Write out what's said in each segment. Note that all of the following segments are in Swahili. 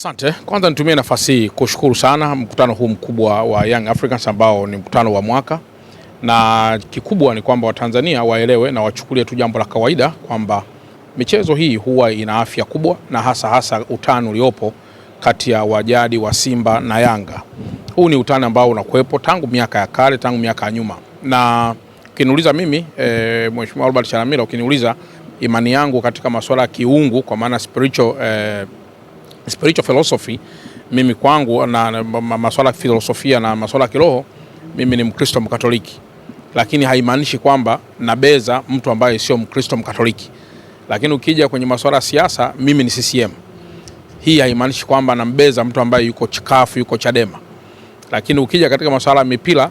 Asante. Kwanza nitumie nafasi hii kushukuru sana mkutano huu mkubwa wa Young Africans ambao ni mkutano wa mwaka, na kikubwa ni kwamba Watanzania waelewe na wachukulie tu jambo la kawaida kwamba michezo hii huwa ina afya kubwa, na hasa utani uliopo kati ya wajadi wa Simba na Yanga. Huu ni utani ambao unakuwepo tangu miaka ya kale, tangu miaka ya nyuma. Na ukiniuliza mimi Mheshimiwa Albert Chalamila, ukiniuliza imani yangu katika masuala ya kiungu kwa maana spiritual philosophy, mimi kwangu na masuala ya filosofia na masuala ya kiroho, mimi ni Mkristo Mkatoliki. Lakini haimaanishi kwamba nabeza mtu ambaye sio Mkristo Mkatoliki. Lakini ukija kwenye masuala ya siasa, mimi ni CCM. Hii haimaanishi kwamba nambeza mtu ambaye yuko CUF, yuko Chadema. Lakini ukija katika masuala ya mipira,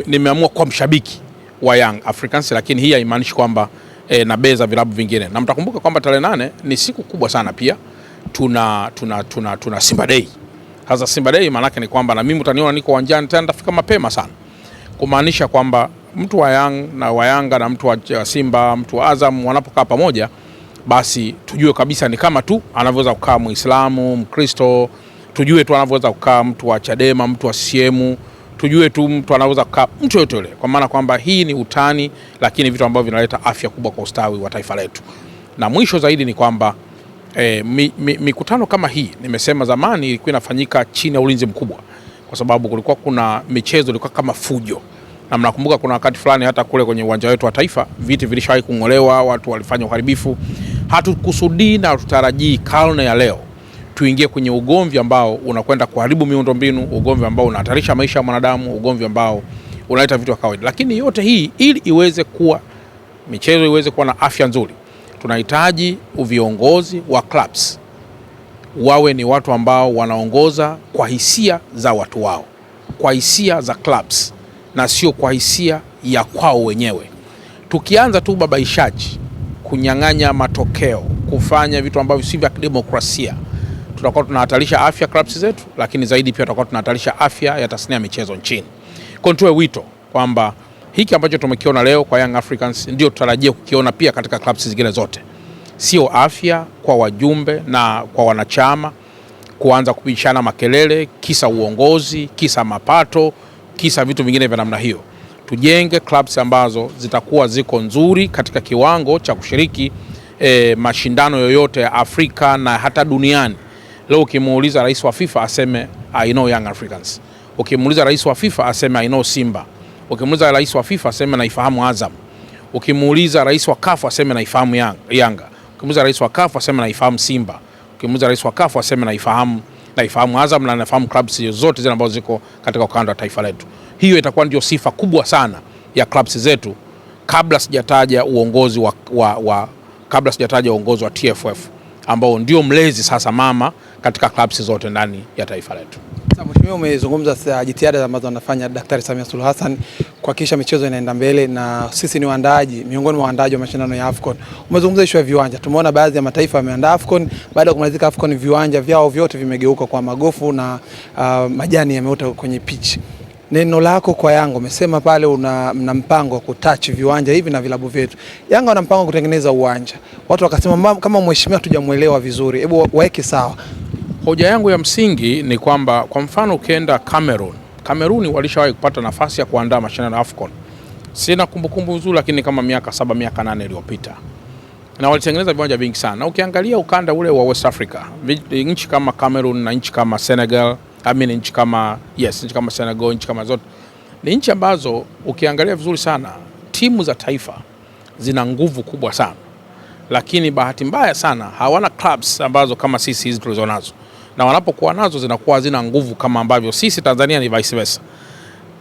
nimeamua kuwa mshabiki wa Young Africans, lakini hii haimaanishi kwamba nabeza vilabu vingine. Na mtakumbuka kwamba tarehe 8 ni siku kubwa sana pia. Tuna Simba Day. Sasa Simba Day maana yake ni kwamba na mimi utaniona niko uwanjani tena, nitafika mapema sana. Kumaanisha kwamba mtu wa Yanga na mtu wa Simba, mtu wa Azam wanapokaa pamoja, basi tujue kabisa ni kama tu anavyoweza kukaa Muislamu, Mkristo, tujue tu anavyoweza kukaa mtu wa Chadema, mtu wa CCM, tujue tu mtu anaweza kukaa mtu yote yule, kwa maana kwamba hii ni utani, lakini vitu ambavyo vinaleta afya kubwa kwa ustawi wa taifa letu. Na mwisho zaidi ni kwamba mikutano kama hii, nimesema zamani ilikuwa inafanyika chini ya ulinzi mkubwa, kwa sababu kulikuwa kuna michezo ilikuwa kama fujo. Na mnakumbuka kuna wakati fulani hata kule kwenye uwanja wetu wa Taifa viti vilishawahi kung'olewa, watu walifanya uharibifu. Hatukusudii na tutarajii karne ya leo tuingie kwenye ugomvi ambao unakwenda kuharibu miundombinu, ugomvi ambao unahatarisha maisha ya mwanadamu, ugomvi ambao unaleta vitu vya kawaida. Lakini yote hii ili iweze kuwa michezo iweze kuwa na afya nzuri, tunahitaji viongozi wa clubs wawe ni watu ambao wanaongoza kwa hisia za watu wao, kwa hisia za clubs na sio kwa hisia ya kwao wenyewe. Tukianza tu babaishaji, kunyang'anya matokeo, kufanya vitu ambavyo si vya demokrasia, tutakuwa tunahatarisha afya clubs zetu, lakini zaidi pia tutakuwa tunahatarisha afya ya tasnia ya michezo nchini. Kwa nitoe wito kwamba hiki ambacho tumekiona leo kwa Young Africans ndio tutarajia kukiona pia katika clubs zingine zote. Sio afya kwa wajumbe na kwa wanachama kuanza kubishana makelele, kisa uongozi, kisa mapato, kisa vitu vingine vya namna hiyo. Tujenge clubs ambazo zitakuwa ziko nzuri katika kiwango cha kushiriki mashindano yoyote ya Afrika na hata duniani. Leo ukimuuliza rais wa FIFA aseme I know Young Africans. Ukimuuliza rais wa FIFA aseme I know Simba. Ukimuuliza rais wa FIFA aseme naifahamu Azam. Ukimuuliza rais wa CAF aseme naifahamu Yanga. Ukimuuliza rais wa CAF aseme naifahamu Simba. Ukimuuliza rais wa CAF aseme naifahamu Azam na naifahamu clubs zote zile ambazo ziko katika ukanda wa taifa letu. Hiyo itakuwa ndio sifa kubwa sana ya clubs zetu, kabla sijataja uongozi wa TFF ambao ndio mlezi sasa mama katika clubs zote ndani ya taifa letu. Mheshimiwa, umezungumza jitihada ambazo anafanya Daktari Samia Suluhu Hassan kuhakikisha michezo inaenda mbele, na sisi ni waandaaji, miongoni mwa waandaaji wa mashindano ya AFCON. Umezungumza issue ya viwanja. Tumeona baadhi ya mataifa yameandaa AFCON, baada ya kumalizika AFCON viwanja vyao vyote vimegeuka kwa magofu na majani yameota kwenye pitch. Neno lako kwa Yanga, umesema pale mna mpango wa kutouch viwanja hivi na vilabu vyetu. Yanga wana mpango kutengeneza uwanja. Watu wakasema kama mheshimiwa tujamuelewa vizuri, hebu waeke sawa. Hoja yangu ya msingi ni kwamba kwa mfano ukienda Cameroon walishawahi kupata nafasi ya kuandaa mashindano ya AFCON. Sina kumbukumbu nzuri, lakini kama miaka 7 miaka 8 iliyopita. Na walitengeneza viwanja vingi sana. Na ukiangalia ukanda ule wa West Africa, nchi kama Cameroon na nchi kama Senegal, nchi kama Senegal, nchi kama zote ni nchi ambazo ukiangalia vizuri sana timu za taifa zina nguvu kubwa sana, lakini bahati mbaya sana hawana clubs ambazo kama sisi hizi tulizonazo, na wanapokuwa nazo zinakuwa hazina nguvu kama ambavyo sisi Tanzania ni vice versa.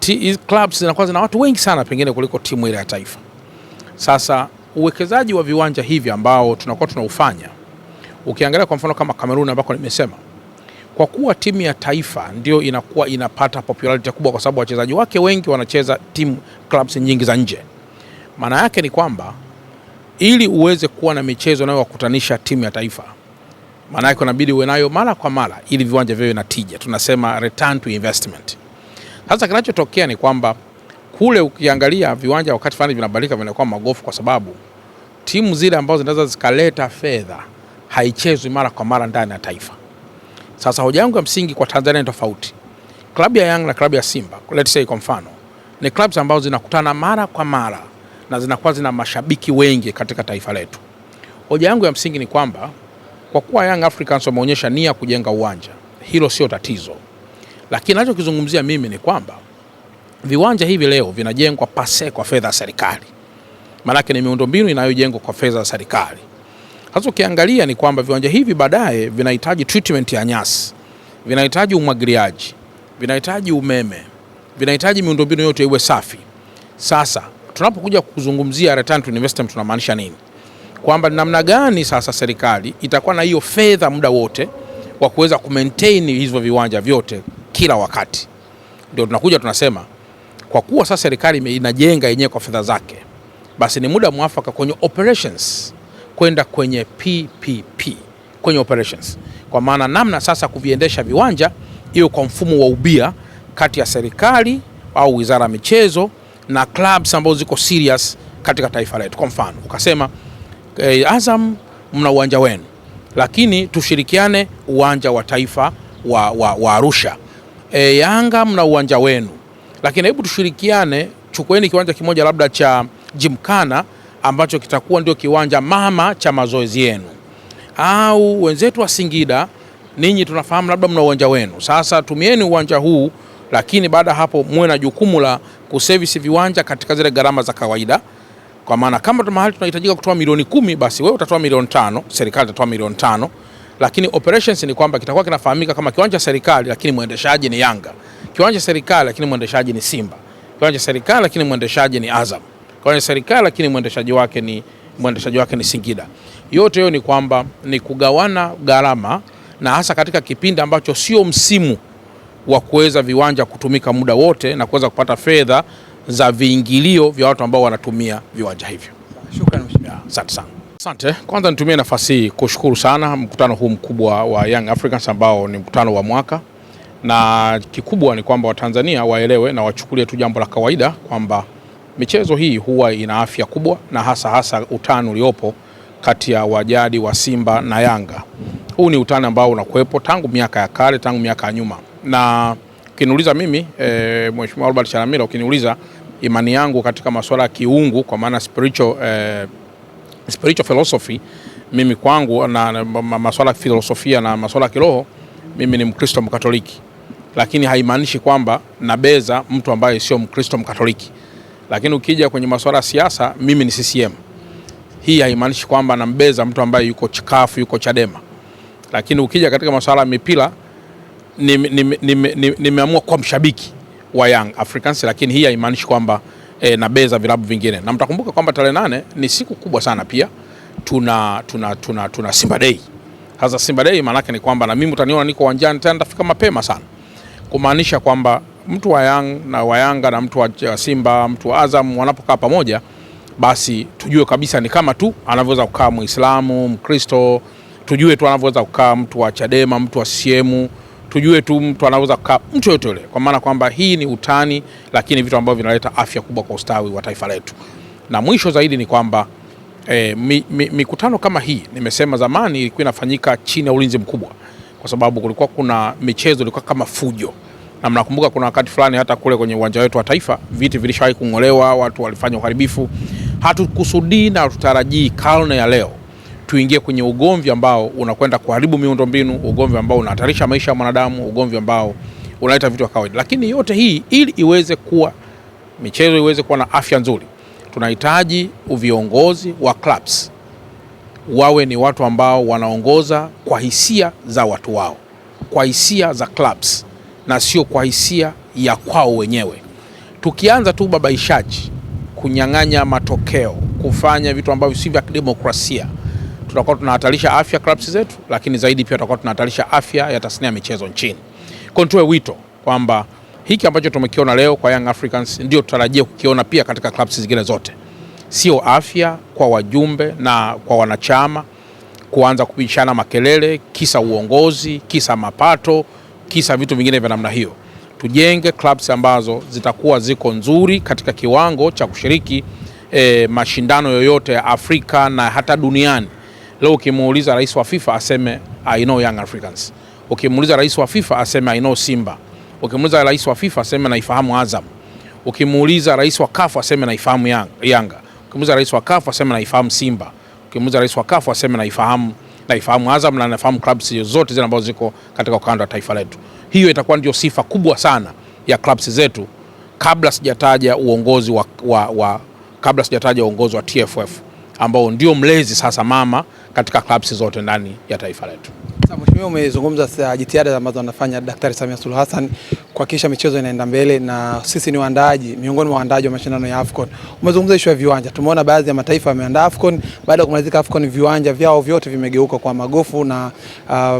Hizi clubs zinakuwa zina watu wengi sana pengine kuliko timu ile ya taifa. Sasa uwekezaji wa viwanja hivi ambao tunakuwa tunaufanya, ukiangalia kwa mfano kama Cameroon ambako nimesema, kwa kuwa timu ya taifa ndio inakuwa inapata popularity kubwa kwa sababu wachezaji wake wengi wanacheza clubs nyingi za nje. Maana yake ni kwamba ili uweze kuwa na michezo nayo wakutanisha timu ya taifa, maana yake inabidi uwe nayo mara kwa mara ili viwanja viwe na tija. Tunasema return to investment. Sasa kinachotokea ni kwamba kule ukiangalia viwanja wakati fulani vinabadilika vinakuwa magofu, kwa sababu timu zile ambazo zinaweza zikaleta fedha haichezwi mara kwa mara ndani ya taifa. Sasa hoja yangu ya msingi kwa Tanzania ni tofauti. Klabu ya Yanga na klabu ya Simba, let's say kwa mfano, ni clubs ambazo zinakutana mara kwa mara na zinakuwa zina mashabiki wengi katika taifa letu. Hoja yangu ya msingi ni kwamba kwa kuwa Young Africans wameonyesha nia kujenga uwanja, hilo sio tatizo. Lakini ninachokizungumzia mimi ni kwamba viwanja hivi leo vinajengwa pase kwa fedha za serikali. Maana ni miundombinu inayojengwa kwa fedha za serikali. Sasa ukiangalia ni kwamba viwanja hivi baadaye vinahitaji treatment ya nyasi, vinahitaji umwagiliaji, vinahitaji umeme, vinahitaji miundombinu yote iwe safi. Sasa tunapokuja kuzungumzia return to investment tunamaanisha nini? Kwamba namna gani sasa serikali itakuwa na hiyo fedha muda wote wa kuweza kumaintain hizo viwanja vyote kila wakati. Ndio tunakuja tunasema kwa kuwa sasa serikali inajenga yenyewe kwa fedha zake, basi ni muda mwafaka kwenye operations kwenda kwenye PPP, kwenye operations. Kwa maana namna sasa kuviendesha viwanja hiyo kwa mfumo wa ubia kati ya serikali au wizara ya michezo na clubs ambazo ziko serious katika taifa letu. Kwa mfano ukasema Azam mna uwanja wenu, lakini tushirikiane uwanja wa taifa wa Arusha. Yanga mna uwanja wenu, lakini hebu tushirikiane, chukueni kiwanja kimoja labda cha Gymkhana ambacho kitakuwa ndio kiwanja mama cha mazoezi yenu. Au wenzetu wa Singida, ninyi tunafahamu labda mna uwanja wenu, sasa tumieni uwanja huu, lakini baada hapo muwe na jukumu la kuservice viwanja katika zile gharama za kawaida. Kwa maana kama mahali tunahitajika kutoa milioni 10, basi wewe utatoa milioni 5, serikali itatoa milioni 5, lakini operations ni kwamba kitakuwa kinafahamika kama kiwanja serikali lakini mwendeshaji ni Yanga, kiwanja serikali lakini mwendeshaji ni Simba, kiwanja serikali lakini mwendeshaji ni Azam, kiwanja serikali lakini mwendeshaji wake ni Singida. Yote hiyo ni kwamba ni kugawana gharama, na hasa katika kipindi ambacho sio msimu wa kuweza viwanja kutumika muda wote na kuweza kupata fedha za viingilio vya watu ambao wanatumia viwanja hivyo. Shukrani. Asante sana. Asante. Kwanza nitumie nafasi hii kushukuru sana mkutano huu mkubwa wa Young Africans ambao ni mkutano wa mwaka, na kikubwa ni kwamba Watanzania waelewe na wachukulie tu jambo la kawaida kwamba michezo hii huwa ina afya kubwa, na hasa utani uliopo kati ya wajadi wa Simba na Yanga. Huu ni utani ambao unakuwepo tangu miaka ya kale, tangu miaka ya nyuma. Na ukiniuliza mimi Mheshimiwa Albert Chalamila, ukiniuliza imani yangu katika masuala ya kiungu kwa maana spiritual philosophy, mimi kwangu na masuala ya filosofia na masuala ya kiroho, mimi ni Mkristo Mkatoliki. Lakini haimaanishi kwamba nabeza mtu ambaye sio Mkristo Mkatoliki. Lakini ukija kwenye masuala ya siasa, mimi ni CCM. Hii haimaanishi kwamba nambeza mtu ambaye yuko CUF, yuko Chadema. Lakini ukija katika masuala ya mipira, nimeamua kuwa mshabiki wa Young Africans, lakini hii haimaanishi kwamba nabeza vilabu vingine. Na mtakumbuka kwamba tarehe 8 ni siku kubwa sana pia. Tuna Simba Day. Sasa Simba Day maana yake ni kwamba na mimi utaniona niko uwanjani tena, nitafika mapema sana. Kumaanisha kwamba mtu wa Yanga na mtu wa Simba, mtu wa Azam wanapokaa pamoja, basi tujue kabisa ni kama tu anavyoweza kukaa Muislamu, Mkristo, tujue tu anavyoweza kukaa mtu wa Chadema, mtu wa CCM, tujue tu mtu anaweza kukaa mtu yote yule, kwa maana kwamba hii ni utani, lakini vitu ambavyo vinaleta afya kubwa kwa ustawi wa taifa letu. Na mwisho zaidi ni kwamba mikutano kama hii, nimesema zamani ilikuwa inafanyika chini ya ulinzi mkubwa, kwa sababu kulikuwa kuna michezo ilikuwa kama fujo. Na mnakumbuka kuna wakati fulani hata kule kwenye uwanja wetu wa taifa viti vilishawahi kung'olewa, watu walifanya uharibifu. Hatukusudii na tutarajii karne ya leo tuingie kwenye ugomvi ambao unakwenda kuharibu miundombinu, ugomvi ambao unahatarisha maisha ya mwanadamu, ugomvi ambao unaleta vitu vya kawaida. Lakini yote hii ili iweze kuwa michezo iweze kuwa na afya nzuri, tunahitaji viongozi wa clubs wawe ni watu ambao wanaongoza kwa hisia za watu wao, kwa hisia za clubs na sio kwa hisia ya kwao wenyewe. Tukianza tu babaishaji, kunyang'anya matokeo, kufanya vitu ambavyo si vya demokrasia, tutakuwa tunahatarisha afya clubs zetu, lakini zaidi pia tutakuwa tunahatarisha afya ya tasnia ya michezo nchini. Kwa nitoe wito kwamba hiki ambacho tumekiona leo kwa Young Africans ndio tutarajia kukiona pia katika clubs zingine zote. Sio afya kwa wajumbe na kwa wanachama kuanza kupishana makelele, kisa uongozi, kisa mapato, kisa vitu vingine vya namna hiyo. Tujenge clubs ambazo zitakuwa ziko nzuri katika kiwango cha kushiriki mashindano yoyote ya Afrika na hata duniani, Leo ukimuuliza rais wa FIFA aseme I know Young Africans. Ukimuuliza rais wa FIFA aseme I know Simba. Ukimuuliza rais wa FIFA aseme naifahamu Azam. Ukimuuliza rais wa CAF aseme naifahamu Yanga. Ukimuuliza rais wa CAF aseme naifahamu Simba. Ukimuuliza rais wa CAF aseme naifahamu Azam na naifahamu clubs zote zile ambazo ziko katika ukanda wa taifa letu. Hiyo itakuwa ndio sifa kubwa sana ya clubs zetu kabla sijataja uongozi wa TFF ambao ndio mlezi sasa mama katika clubs zote ndani ya taifa letu. Mheshimiwa, umezungumza jitihada ambazo anafanya Daktari Samia Suluhu Hassan kuhakikisha michezo inaenda mbele, na sisi ni waandaaji, miongoni mwa waandaaji wa mashindano ya AFCON. Umezungumza issue ya viwanja. Tumeona baadhi ya mataifa yameandaa AFCON, baada ya kumalizika AFCON viwanja vyao vyote vimegeuka kwa magofu na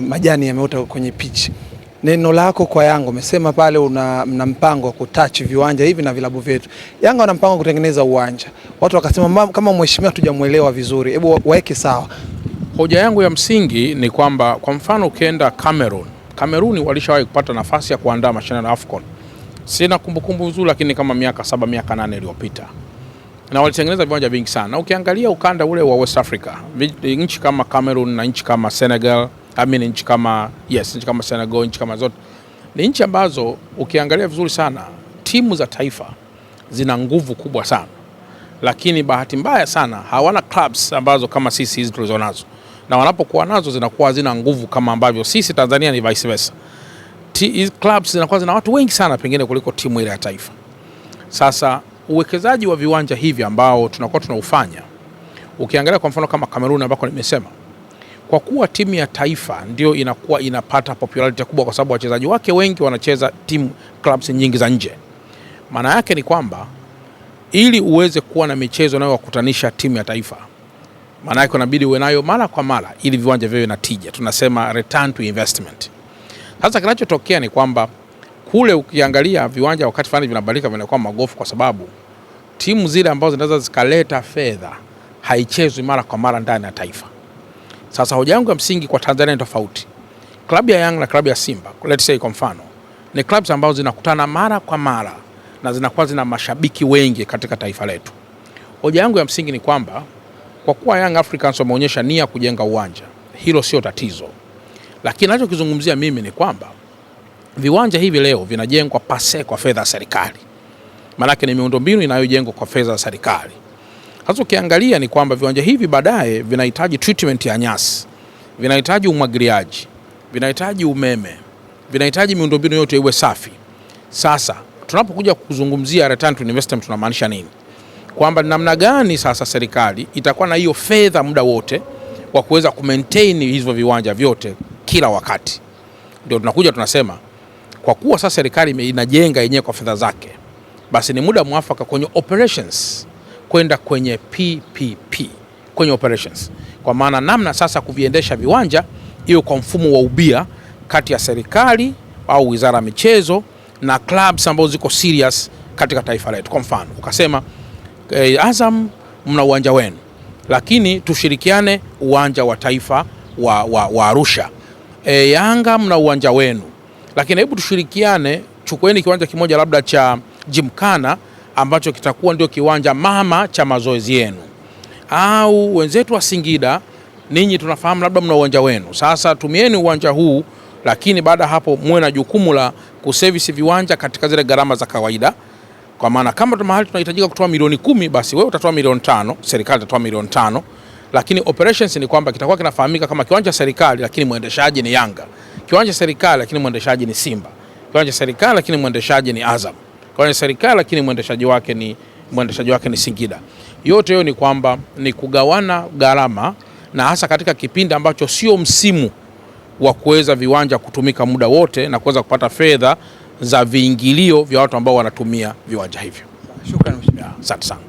majani yameota kwenye pitch. Neno lako kwa Yanga, umesema pale mna mpango wa kutouch viwanja hivi na vilabu vyetu. Yanga wana mpango kutengeneza uwanja. Watu wakasema kama mheshimiwa tujamuelewa vizuri, hebu waeke sawa. Hoja yangu ya msingi ni kwamba kwa mfano ukienda Cameroon walishawahi kupata nafasi ya kuandaa mashindano ya AFCON. Sina kumbukumbu nzuri, lakini kama miaka 7 miaka 8 iliyopita. Na walitengeneza viwanja vingi sana. Na ukiangalia ukanda ule wa West Africa, nchi kama Cameroon na nchi kama Senegal, nchi kama Senegal, nchi kama zote ni nchi ambazo ukiangalia vizuri sana timu za taifa zina nguvu kubwa sana, lakini bahati mbaya sana hawana clubs ambazo kama sisi hizi tulizonazo, na wanapokuwa nazo zinakuwa zina nguvu kama ambavyo sisi Tanzania ni vice versa. Hizi clubs zinakuwa zina watu wengi sana pengine kuliko timu ile ya taifa. Sasa uwekezaji wa viwanja hivi ambao tunakuwa tunaufanya, ukiangalia kwa mfano kama Cameroon ambako nimesema, kwa kuwa timu ya taifa ndio inakuwa inapata popularity kubwa kwa sababu wachezaji wake wengi wanacheza clubs nyingi za nje. Maana yake ni kwamba ili uweze kuwa na michezo inayowakutanisha timu ya taifa, maana yake inabidi uwe nayo mara kwa mara ili viwanja viwe na tija. Tunasema return to investment. Sasa kinachotokea ni kwamba kule ukiangalia viwanja wakati fulani vinabadilika vinakuwa magofu kwa sababu timu zile ambazo zinaweza zikaleta fedha haichezwi mara kwa mara ndani ya taifa. Sasa hoja yangu ya msingi kwa Tanzania ni tofauti. Klabu ya Yanga na klabu ya Simba, let's say kwa mfano, ni clubs ambazo zinakutana mara kwa mara na zinakuwa zina mashabiki wengi katika taifa letu. Hoja yangu ya msingi ni kwamba kwa kuwa Young Africans wameonyesha nia kujenga uwanja, hilo sio tatizo. Lakini ninachokizungumzia mimi ni kwamba viwanja hivi leo vinajengwa pase kwa fedha za serikali. Maana yake ni miundombinu inayojengwa kwa fedha za serikali. Sasa ukiangalia ni kwamba viwanja hivi baadaye vinahitaji treatment ya nyasi, vinahitaji umwagiliaji, vinahitaji umeme, vinahitaji miundombinu yote iwe safi. Sasa tunapokuja kuzungumzia return to investment tunamaanisha nini? Kwamba namna gani sasa serikali itakuwa na hiyo fedha muda wote wa kuweza kumaintain hizo viwanja vyote kila wakati. Ndio tunakuja tunasema kwa kuwa sasa serikali inajenga yenyewe kwa fedha zake, basi ni muda mwafaka kwenye operations kwenda kwenye PPP, kwenye operations. Kwa maana namna sasa kuviendesha viwanja hiyo kwa mfumo wa ubia kati ya serikali au wizara ya michezo na clubs ambazo ziko serious katika taifa letu. Kwa mfano ukasema Azam mna uwanja wenu, lakini tushirikiane uwanja wa taifa wa Arusha. Yanga mna uwanja wenu, lakini hebu tushirikiane, chukueni kiwanja kimoja labda cha Gymkhana ambacho kitakuwa ndio kiwanja mama cha mazoezi yenu. Au wenzetu wa Singida, ninyi tunafahamu labda mna uwanja wenu, sasa tumieni uwanja huu, lakini baada hapo muwe na jukumu la kuservice viwanja katika zile gharama za kawaida. Kwa maana kama mahali tunahitajika kutoa milioni 10, basi wewe utatoa milioni 5, serikali itatoa milioni 5, lakini operations ni kwamba kitakuwa kinafahamika kama kiwanja serikali lakini mwendeshaji ni Yanga, kiwanja serikali lakini mwendeshaji ni Simba, kiwanja serikali lakini mwendeshaji ni Azam, kiwanja serikali lakini mwendeshaji wake ni Singida. Yote hiyo ni kwamba ni kugawana gharama, na hasa katika kipindi ambacho sio msimu wa kuweza viwanja kutumika muda wote na kuweza kupata fedha za viingilio vya watu ambao wanatumia viwanja hivyo. Shukrani. Asante sana.